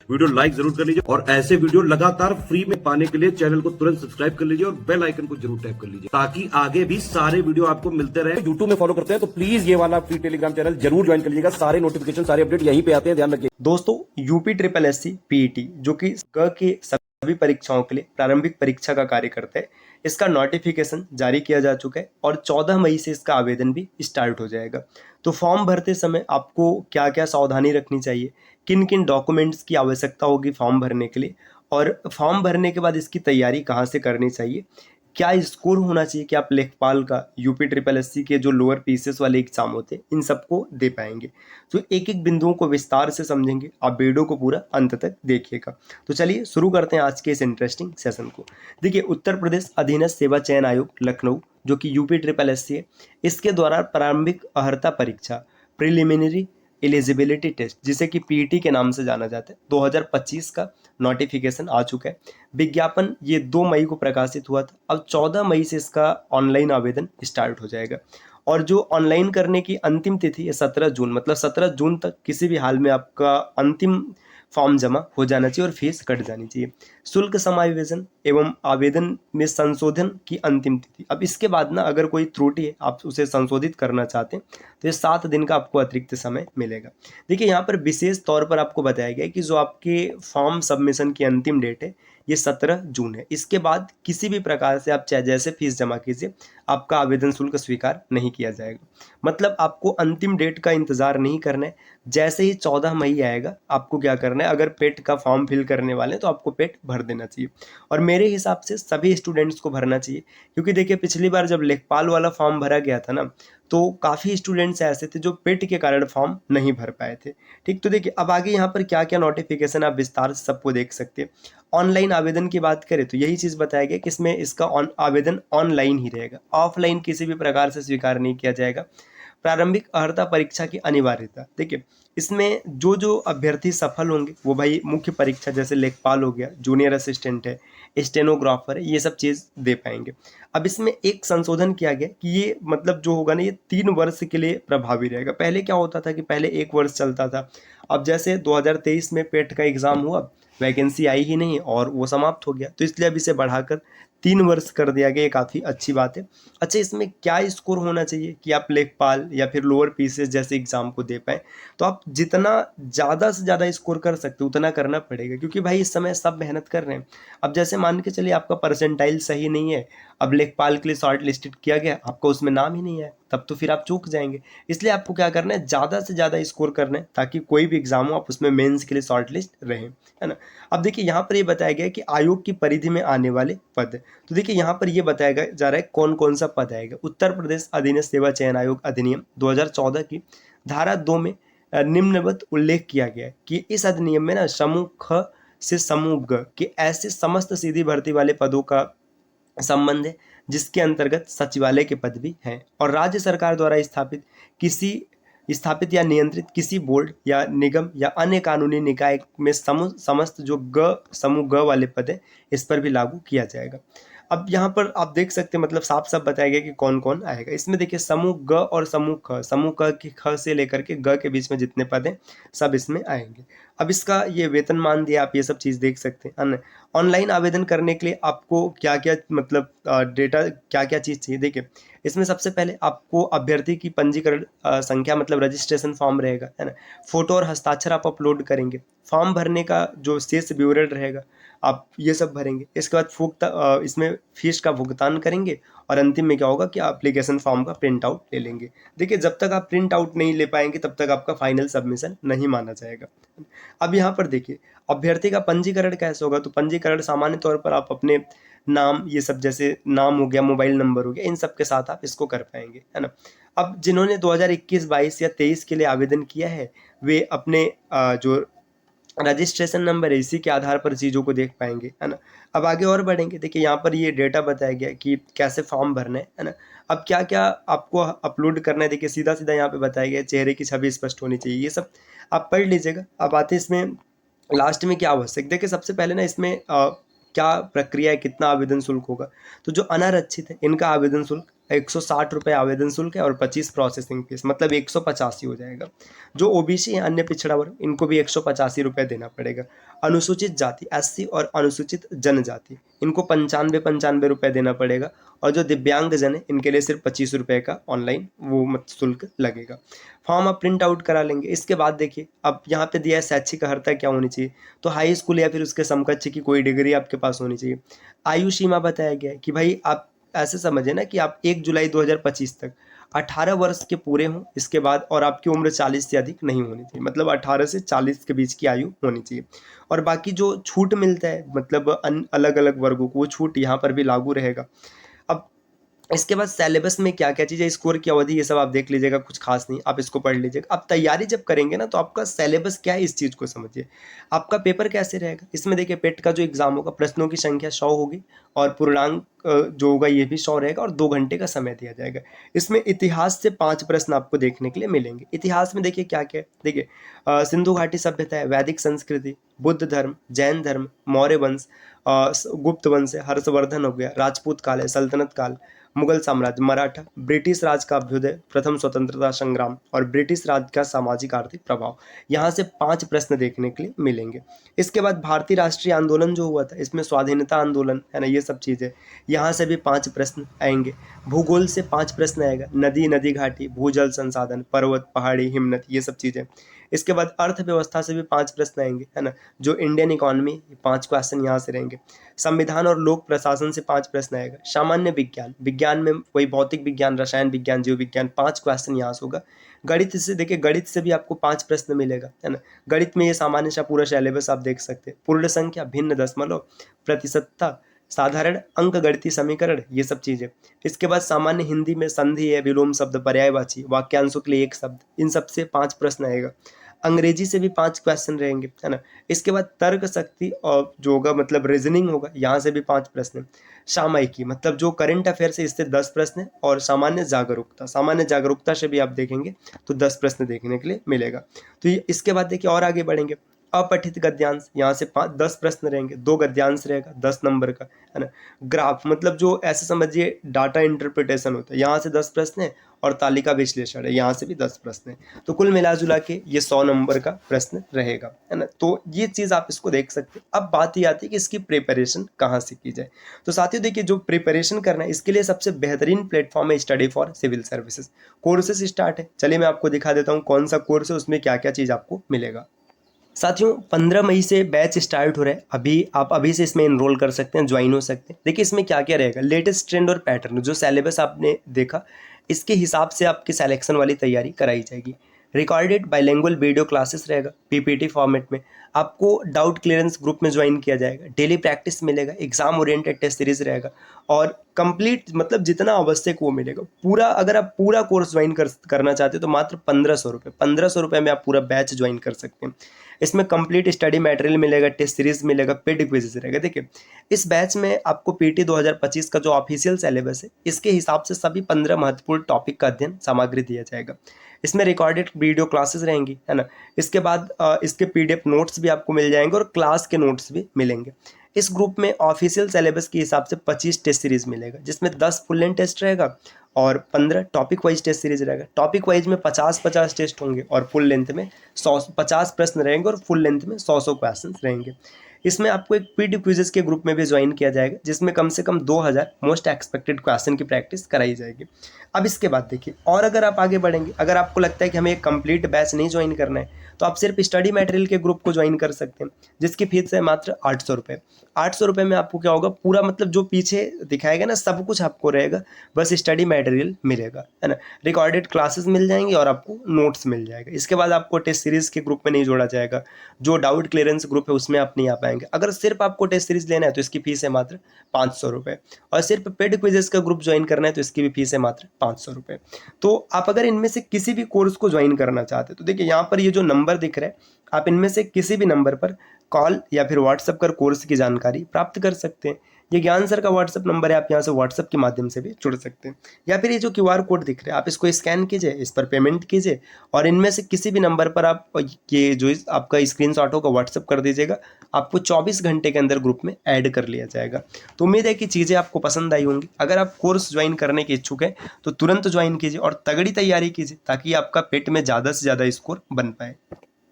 Video like जरूर कर लीजिए और ऐसे वीडियो लगातार फ्री में पाने के लिए चैनल को तुरंत सब्सक्राइब कर लीजिए और बेल आइकन को जरूर टैप कर लीजिए ताकि आगे भी सारे वीडियो आपको मिलते रहे। यूट्यूब में फॉलो करते हैं तो प्लीज ये वाला फ्री टेलीग्राम चैनल जरूर ज्वाइन कर लीजिएगा। सारे नोटिफिकेशन सारे अपडेट यहीं पे आते हैं, ध्यान रखिए। दोस्तों, यूपी ट्रिपल एससी पीईटी जो कि ग के सभी परीक्षाओं के लिए प्रारंभिक परीक्षा का कार्य करता है, इसका नोटिफिकेशन जारी किया जा चुका है और 14 मई से इसका आवेदन भी स्टार्ट हो जाएगा। तो फॉर्म भरते समय आपको क्या क्या सावधानी रखनी चाहिए, किन किन डॉक्यूमेंट्स की आवश्यकता होगी फॉर्म भरने के लिए, और फॉर्म भरने के बाद इसकी तैयारी कहाँ से करनी चाहिए, क्या स्कोर होना चाहिए कि आप लेखपाल का यूपी ट्रिपल एससी के जो लोअर पीसीएस वाले एग्जाम होते हैं इन सबको दे पाएंगे। तो एक एक बिंदुओं को विस्तार से समझेंगे, आप वीडियो को पूरा अंत तक देखिएगा। तो चलिए शुरू करते हैं आज के इस इंटरेस्टिंग सेशन को। देखिए, उत्तर प्रदेश अधीनस्थ सेवा चयन आयोग लखनऊ जो कि यूपी ट्रिपल एससी है, इसके द्वारा प्रारंभिक अर्हता परीक्षा प्रिलिमिनरी एलिजिबिलिटी टेस्ट जिसे कि पीईटी के नाम से जाना जाता है 2025 का नोटिफिकेशन आ चुका है। विज्ञापन ये 2 मई को प्रकाशित हुआ था। अब 14 मई से इसका ऑनलाइन आवेदन स्टार्ट हो जाएगा और जो ऑनलाइन करने की अंतिम तिथि है 17 जून, मतलब 17 जून तक किसी भी हाल में आपका अंतिम फॉर्म जमा हो जाना चाहिए और फीस कट जानी चाहिए। शुल्क समायोजन एवं आवेदन में संशोधन की अंतिम तिथि, अब इसके बाद ना अगर कोई त्रुटि है आप उसे संशोधित करना चाहते हैं तो ये 7 दिन का आपको अतिरिक्त समय मिलेगा। देखिए, यहाँ पर विशेष तौर पर आपको बताया गया है कि जो आपके फॉर्म सबमिशन की अंतिम डेट है ये 17 जून है। इसके बाद किसी भी प्रकार से आप चाहे जैसे फीस जमा कीजिए, आपका आवेदन शुल्क स्वीकार नहीं किया जाएगा। मतलब आपको अंतिम डेट का इंतजार नहीं करना है। जैसे ही 14 मई आएगा आपको क्या करना है, अगर पेट का फॉर्म फिल करने वाले हैं तो आपको पेट भर देना चाहिए और मेरे हिसाब से सभी स्टूडेंट्स को भरना चाहिए। क्योंकि देखिए, पिछली बार जब लेखपाल वाला फॉर्म भरा गया था ना, तो काफ़ी स्टूडेंट्स ऐसे थे जो पेट के कारण फॉर्म नहीं भर पाए थे। ठीक, तो देखिए अब आगे यहाँ पर क्या क्या नोटिफिकेशन आप विस्तार से सबको देख सकते हैं। ऑनलाइन आवेदन की बात करें तो यही चीज़ बताया गया कि इसमें इसका आवेदन ऑनलाइन ही रहेगा, ऑफलाइन किसी भी प्रकार से स्वीकार नहीं किया जाएगा। प्रारंभिक अर्हता परीक्षा की अनिवार्यता, देखिए इसमें जो जो अभ्यर्थी सफल होंगे वो भाई मुख्य परीक्षा जैसे लेखपाल हो गया, जूनियर असिस्टेंट है, स्टेनोग्राफर है, ये सब चीज़ दे पाएंगे। अब इसमें एक संशोधन किया गया कि ये मतलब जो होगा ना ये 3 वर्ष के लिए प्रभावी रहेगा। पहले क्या होता था कि पहले 1 वर्ष चलता था। अब जैसे 2023 में पेट का एग्ज़ाम हुआ, वैकेंसी आई ही नहीं और वो समाप्त हो गया, तो इसलिए अब इसे बढ़ाकर 3 वर्ष कर दिया गया। ये काफ़ी अच्छी बात है। अच्छा, इसमें क्या स्कोर होना चाहिए कि आप लेखपाल या फिर लोअर पीसीएस जैसे एग्जाम को दे पाएँ, तो आप जितना ज़्यादा से ज़्यादा स्कोर कर सकते हो उतना करना पड़ेगा, क्योंकि भाई इस समय सब मेहनत कर रहे हैं। अब जैसे मान के चलिए आपका परसेंटाइल सही नहीं है, अब लेखपाल के लिए शॉर्ट लिस्टेड किया गया, आपका उसमें नाम ही नहीं है, तब तो फिर आप चूक जाएंगे। इसलिए आपको क्या करना है, ज़्यादा से ज़्यादा स्कोर करना है ताकि कोई भी एग्जाम हो आप उसमें मेंस के लिए शॉर्ट लिस्ट रहें, है ना। अब देखिए यहाँ पर ये बताया गया है कि आयोग की परिधि में आने वाले पद, तो देखिए यहाँ पर ये बताया जा रहा है कौन कौन सा पद आएगा। उत्तर प्रदेश अधीनस्थ सेवा चयन आयोग अधिनियम 2014 की धारा 2 में निम्नवत उल्लेख किया गया है कि इस अधिनियम में ना समूह ख से समूह ग के ऐसे समस्त सीधी भर्ती वाले पदों का संबंध है जिसके अंतर्गत सचिवालय के पद भी हैं और राज्य सरकार द्वारा स्थापित या नियंत्रित किसी बोर्ड या निगम या अन्य कानूनी निकाय में समस्त जो समूह ग वाले पद है इस पर भी लागू किया जाएगा। अब यहाँ पर आप देख सकते हैं, मतलब साफ साफ बताया गया कि कौन कौन आएगा इसमें। देखिए, समूह ग और समूह ख, समूह क की ख से लेकर के ग के बीच में जितने पद हैं सब इसमें आएंगे। अब इसका ये वेतनमान दिया, आप ये सब चीज़ देख सकते हैं। ऑनलाइन आवेदन करने के लिए आपको क्या क्या मतलब डेटा क्या क्या चीज़ चाहिए, देखिए इसमें सबसे पहले आपको अभ्यर्थी की पंजीकरण संख्या मतलब रजिस्ट्रेशन फॉर्म रहेगा, है ना। फोटो और हस्ताक्षर आप अपलोड करेंगे। फॉर्म भरने का जो शेष विवरण रहेगा आप ये सब भरेंगे। इसके बाद इसमें फीस का भुगतान करेंगे और अंतिम में क्या होगा कि एप्लीकेशन फॉर्म का प्रिंट आउट ले लेंगे। देखिए, जब तक आप प्रिंट आउट नहीं ले पाएंगे तब तक आपका फाइनल सबमिशन नहीं माना जाएगा। अब यहाँ पर देखिए, अभ्यर्थी का पंजीकरण कैसे होगा, तो पंजीकरण सामान्य तौर पर आप अपने नाम, ये सब जैसे नाम हो गया, मोबाइल नंबर हो गया, इन सब के साथ आप इसको कर पाएंगे, है ना। अब जिन्होंने 2021, 22 या 23 के लिए आवेदन किया है वे अपने जो रजिस्ट्रेशन नंबर है इसी के आधार पर चीज़ों को देख पाएंगे, है ना। अब आगे और बढ़ेंगे, देखिए यहाँ पर ये डेटा बताया गया कि कैसे फॉर्म भरना है ना। अब क्या क्या आपको अपलोड करना है, देखिए सीधा सीधा यहाँ पे बताया गया है, चेहरे की छवि स्पष्ट होनी चाहिए, ये सब आप पढ़ लीजिएगा। अब आते हैं इसमें लास्ट में क्या आवश्यक, देखिए सबसे पहले ना इसमें क्या प्रक्रिया है, कितना आवेदन शुल्क होगा। तो जो अनारक्षित है इनका आवेदन शुल्क 160 रुपये आवेदन शुल्क है और 25 प्रोसेसिंग फीस, मतलब 185 हो जाएगा। जो ओबीसी है, अन्य पिछड़ा वर्ग, इनको भी 185 रुपये देना पड़ेगा। अनुसूचित जाति एससी और अनुसूचित जनजाति, इनको 95 रुपये देना पड़ेगा। और जो दिव्यांग जन है, इनके लिए सिर्फ 25 रुपये का ऑनलाइन वो मत शुल्क लगेगा। फॉर्म आप प्रिंट आउट करा लेंगे। इसके बाद देखिए, अब यहाँ पे दिया है शैक्षिक अर्हता क्या होनी चाहिए, तो हाई स्कूल या फिर उसके समकक्ष की कोई डिग्री आपके पास होनी चाहिए। आयु सीमा बताया गया है कि भाई आप ऐसे समझे ना कि आप 1 जुलाई 2025 तक 18 वर्ष के पूरे हों, इसके बाद और आपकी उम्र 40 से अधिक नहीं होनी चाहिए, मतलब 18 से 40 के बीच की आयु होनी चाहिए। और बाकी जो छूट मिलता है, मतलब अलग अलग वर्गों को, वो छूट यहाँ पर भी लागू रहेगा। अब इसके बाद सिलेबस में क्या क्या चीज़ है, स्कोर की अवधि, ये सब आप देख लीजिएगा, कुछ खास नहीं, आप इसको पढ़ लीजिएगा। आप तैयारी जब करेंगे ना, तो आपका सिलेबस क्या है इस चीज़ को समझिए। आपका पेपर कैसे रहेगा, इसमें देखिए पेट का जो एग्जाम होगा, प्रश्नों की संख्या 100 होगी और पूर्णांक जो होगा ये भी 100 रहेगा और 2 घंटे का समय दिया जाएगा। इसमें इतिहास से 5 प्रश्न आपको देखने के लिए मिलेंगे। इतिहास में देखिए क्या क्या है, देखिए सिंधु घाटी सभ्यता है, वैदिक संस्कृति, बुद्ध धर्म, जैन धर्म, मौर्य वंश, गुप्त वंश है, हर्षवर्धन हो गया, राजपूत काल है, सल्तनत काल, मुगल साम्राज्य, मराठा, ब्रिटिश राज का अभ्युदय, प्रथम स्वतंत्रता संग्राम और ब्रिटिश राज का सामाजिक आर्थिक प्रभाव। यहाँ से 5 प्रश्न देखने के लिए मिलेंगे। इसके बाद भारतीय राष्ट्रीय आंदोलन जो हुआ था, इसमें स्वाधीनता आंदोलन है ना, ये सब चीज़ें, यहाँ से भी 5 प्रश्न आएंगे। भूगोल से 5 प्रश्न आएगा, नदी, नदी घाटी, भूजल संसाधन, पर्वत, पहाड़ी, हिमनद, ये सब चीज़ें। इसके बाद अर्थव्यवस्था से भी 5 प्रश्न आएंगे, है ना, जो इंडियन इकोनॉमी, 5 क्वेश्चन यहाँ से रहेंगे। संविधान और लोक प्रशासन से 5 प्रश्न आएगा। सामान्य विज्ञान, विज्ञान में वही भौतिक विज्ञान, रसायन विज्ञान, जीव विज्ञान, 5 क्वेश्चन यहाँ से होगा। गणित से देखिए, गणित से भी आपको 5 प्रश्न मिलेगा, है ना। गणित में ये सामान्य सा पूरा सिलेबस आप देख सकते हैं। पूर्ण संख्या, भिन्न दशमलव, प्रतिशतता, साधारण अंक गणितीय समीकरण, ये सब चीज़ें। इसके बाद सामान्य हिंदी में संधि है, विलोम शब्द, पर्यायवाची, वाक्यांशों के लिए 1 शब्द, इन सब से 5 प्रश्न आएगा। अंग्रेजी से भी 5 क्वेश्चन रहेंगे, है ना। इसके बाद तर्क शक्ति और जो होगा मतलब रीजनिंग होगा, यहाँ से भी 5 प्रश्न। सामयिकी मतलब जो करंट अफेयर्स है, इससे 10 प्रश्न है। और सामान्य जागरूकता, सामान्य जागरूकता से भी आप देखेंगे तो 10 प्रश्न देखने के लिए मिलेगा। तो इसके बाद देखिए और आगे बढ़ेंगे। अपठित गद्यांश, यहाँ से 10 प्रश्न रहेंगे, 2 गद्यांश रहेगा 10 नंबर का, है ना। ग्राफ मतलब जो ऐसे समझिए डाटा इंटरप्रिटेशन होता है, यहाँ से 10 प्रश्न है। और तालिका विश्लेषण है, यहाँ से भी 10 प्रश्न है। तो कुल मिला जुला के ये 100 नंबर का प्रश्न रहेगा, है ना। तो ये चीज़ आप इसको देख सकते हैं। अब बात ये आती है कि इसकी प्रिपरेशन कहाँ से की जाए। तो साथियों देखिए, जो प्रिपरेशन करना है, इसके लिए सबसे बेहतरीन प्लेटफॉर्म है study for civil services. Courses start है, चलिए मैं आपको दिखा देता हूँ कौन सा कोर्स है, उसमें क्या क्या चीज़ आपको मिलेगा। साथियों 15 मई से बैच स्टार्ट हो रहा है। अभी से इसमें एनरोल कर सकते हैं, ज्वाइन हो सकते हैं। देखिए इसमें क्या क्या रहेगा, लेटेस्ट ट्रेंड और पैटर्न, जो सिलेबस आपने देखा इसके हिसाब से आपकी सिलेक्शन वाली तैयारी कराई जाएगी। रिकॉर्डेड बाइलिंगुअल वीडियो क्लासेस रहेगा पीपीटी फॉर्मेट में। आपको डाउट क्लियरेंस ग्रुप में ज्वाइन किया जाएगा। डेली प्रैक्टिस मिलेगा, एग्जाम ओरिएंटेड टेस्ट सीरीज रहेगा और कंप्लीट मतलब जितना आवश्यक वो मिलेगा पूरा। अगर आप पूरा कोर्स ज्वाइन करना चाहते हो तो मात्र 1500 रुपये में आप पूरा बैच ज्वाइन कर सकते हैं। इसमें कंप्लीट स्टडी मटेरियल मिलेगा, टेस्ट सीरीज मिलेगा, पेड क्विज़ रहेगा। देखिए इस बैच में आपको पीटी 2025 का जो ऑफिशियल सिलेबस है, इसके हिसाब से सभी 15 महत्वपूर्ण टॉपिक का अध्ययन सामग्री दिया जाएगा। इसमें रिकॉर्डेड वीडियो क्लासेस रहेंगी, है ना। इसके बाद इसके पीडीएफ नोट्स भी आपको मिल जाएंगे और क्लास के नोट्स भी मिलेंगे। इस ग्रुप में ऑफिशियल सिलेबस के हिसाब से 25 टेस्ट सीरीज मिलेगा, जिसमें 10 फुल लेंथ टेस्ट रहेगा और 15 टॉपिक वाइज टेस्ट सीरीज रहेगा। टॉपिक वाइज में 50-50 टेस्ट होंगे और फुल लेंथ में 50 प्रश्न रहेंगे और फुल लेंथ में 100 क्वेश्चन रहेंगे। इसमें आपको एक पीडी क्विज़ेस के ग्रुप में भी ज्वाइन किया जाएगा, जिसमें कम से कम 2000 मोस्ट एक्सपेक्टेड क्वेश्चन की प्रैक्टिस कराई जाएगी। अब इसके बाद देखिए, और अगर आप आगे बढ़ेंगे, अगर आपको लगता है कि हमें एक कंप्लीट बैच नहीं ज्वाइन करना है, तो आप सिर्फ स्टडी मटेरियल के ग्रुप को ज्वाइन कर सकते हैं, जिसकी फीस है मात्र 800 रुपये। 800 रुपये में आपको क्या होगा, पूरा मतलब जो पीछे दिखाएगा ना सब कुछ आपको रहेगा, बस स्टडी मटेरियल मिलेगा, है ना। रिकॉर्डेड क्लासेस मिल जाएंगी और आपको नोट्स मिल जाएगा। इसके बाद आपको टेस्ट सीरीज़ के ग्रुप में नहीं जोड़ा जाएगा, जो डाउट क्लियरेंस ग्रुप है उसमें आप नहीं आ पाएंगे। अगर सिर्फ आपको टेस्ट सीरीज लेना है तो इसकी फीस है मात्र 500 रुपये, और सिर्फ पेड क्विजेस का ग्रुप ज्वाइन करना है तो इसकी भी फीस है मात्र 500 रुपये। तो आप अगर इनमें से किसी भी कोर्स को ज्वाइन करना चाहते हैं तो देखिए यहाँ पर ये जो नंबर दिख रहा है, आप इनमें से किसी भी नंबर पर कॉल या फिर व्हाट्सएप कर कोर्स की जानकारी प्राप्त कर सकते हैं। ये ज्ञान सर का व्हाट्सअप नंबर है, आप यहाँ से व्हाट्सअप के माध्यम से भी जुड़ सकते हैं। या फिर ये जो QR कोड दिख रहे हैं, आप इसको स्कैन कीजिए, इस पर पेमेंट कीजिए और इनमें से किसी भी नंबर पर आप ये जो आपका स्क्रीनशॉट होगा व्हाट्सअप कर दीजिएगा। आपको 24 घंटे के अंदर ग्रुप में ऐड कर लिया जाएगा। तो उम्मीद है कि चीज़ें आपको पसंद आई होंगी। अगर आप कोर्स ज्वाइन करने के इच्छुक हैं तो तुरंत ज्वाइन कीजिए और तगड़ी तैयारी कीजिए ताकि आपका पेट में ज़्यादा से ज़्यादा स्कोर बन पाए।